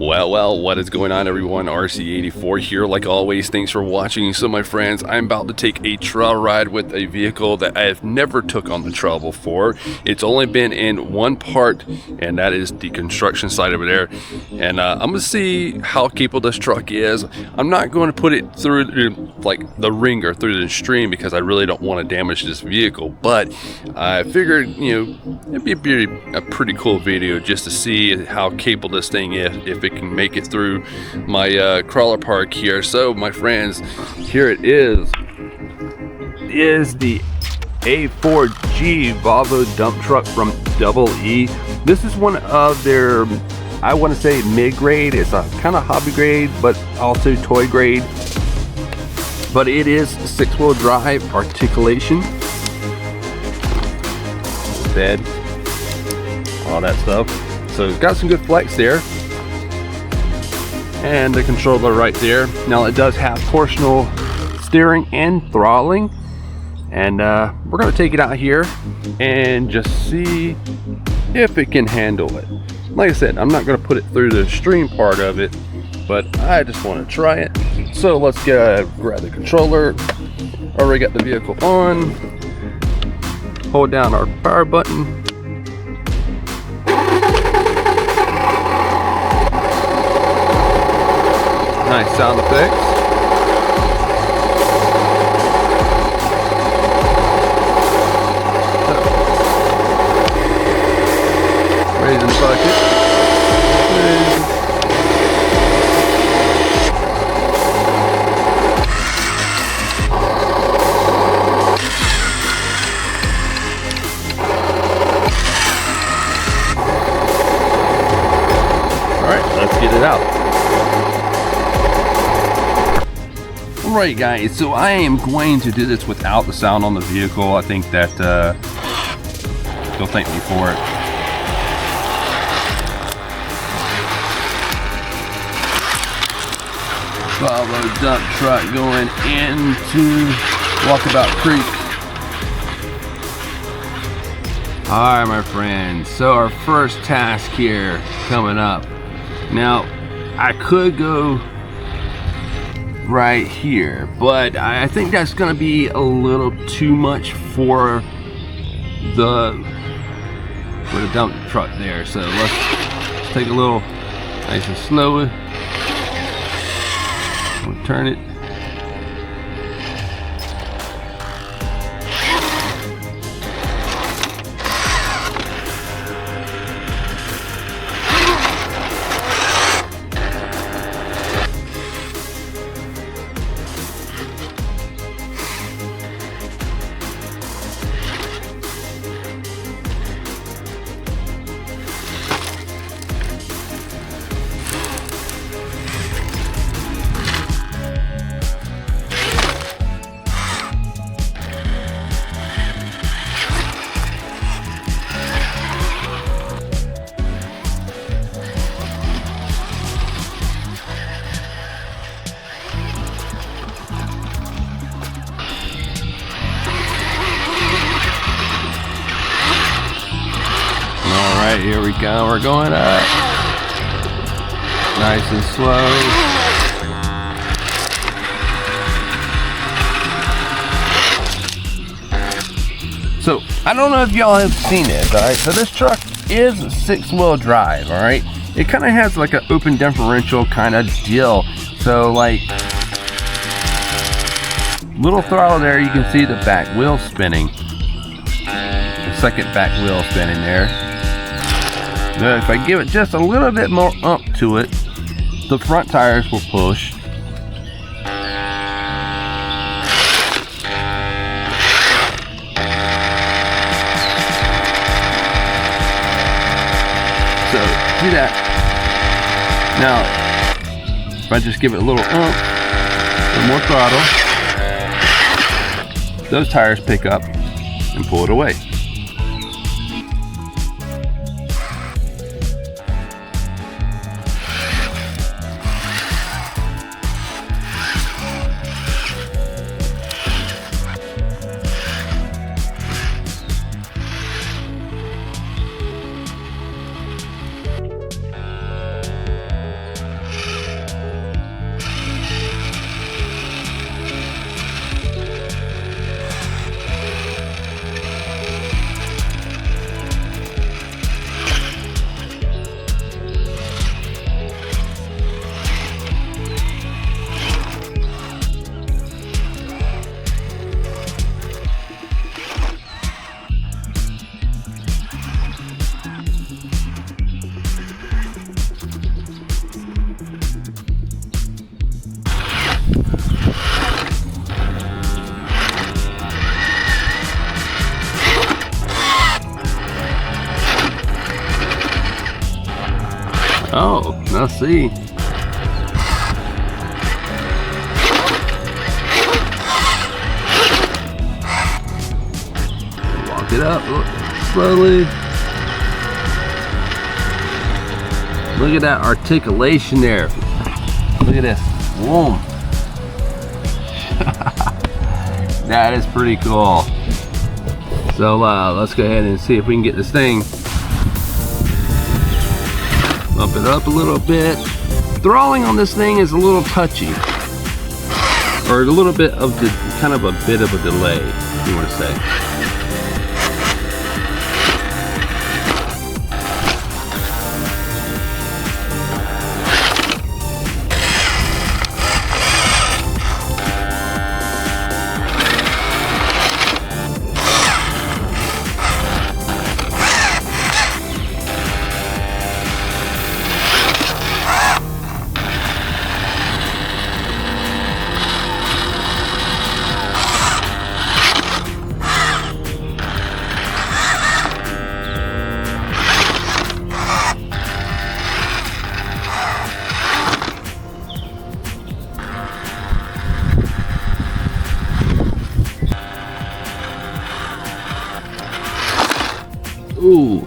Well, what is going on, everyone? RC84 here, like always. Thanks for watching. So, my friends, I'm about to take a trail ride with a vehicle that I have never took on the trail before. It's only been in one part, and that is the construction site over there. And I'm going to see how capable this truck is. I'm not going to put it through, like, the ringer, through the stream, because I really don't want to damage this vehicle. But I figured, it'd be a pretty cool video just to see how capable this thing is, if it can make it through my crawler park here. So, my friends, here it is. It is the A40G Volvo dump truck from EE. This is one of their, I want to say, mid-grade. It's a kind of hobby grade, but also toy grade. But it is 6-wheel drive articulation, bed, all that stuff. So it's got some good flex there. And the controller right there. Now it does have torsional steering and throttling. And we're going to take it out here and just see if it can handle it. Like I said, I'm not going to put it through the stream part of it, but I just want to try it. So let's grab the controller. Already got the vehicle on. Hold down our power button. Nice sound effects. Raising the bucket. Alright, let's get it out. Alright guys, so I am going to do this without the sound on the vehicle. I think that you'll thank me for it. Volvo dump truck going into Walkabout Creek. Alright my friends, so our first task here coming up. Now, I could go right here, but I think that's gonna be a little too much for the dump truck there. So let's take a little nice and slow. We'll turn it. Alright, here we go. We're going up. Nice and slow. So, I don't know if y'all have seen this, alright? So this truck is 6-wheel drive, alright? It kind of has like an open differential kind of deal. So, like, little throttle there, you can see the back wheel spinning. The second back wheel spinning there. Now, if I give it just a little bit more ump to it, the front tires will push. So, see that? Now, if I just give it a little ump, a little more throttle, those tires pick up and pull it away. Oh, let's see. Walk it up slowly. Look at that articulation there. Look at this. Whoa. That is pretty cool. So let's go ahead and see if we can get this thing. Bump it up a little bit. Throttling on this thing is a little touchy, or a little bit of the kind of a bit of a delay, if you want to say. Ooh,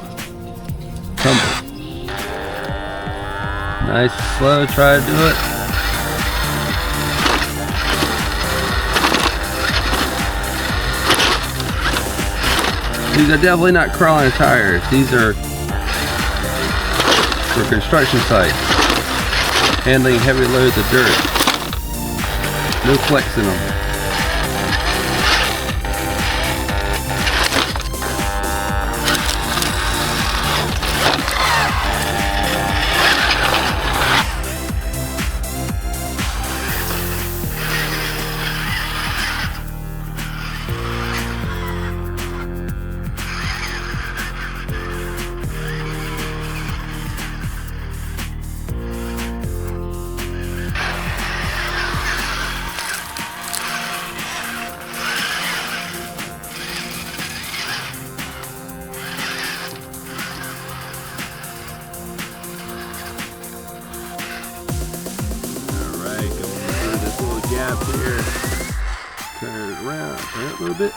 tumble. Nice and slow, try to do it. These are definitely not crawling tires. These are for construction sites, handling heavy loads of dirt. No flex in them. Gap here. Turn it around, turn it a little bit.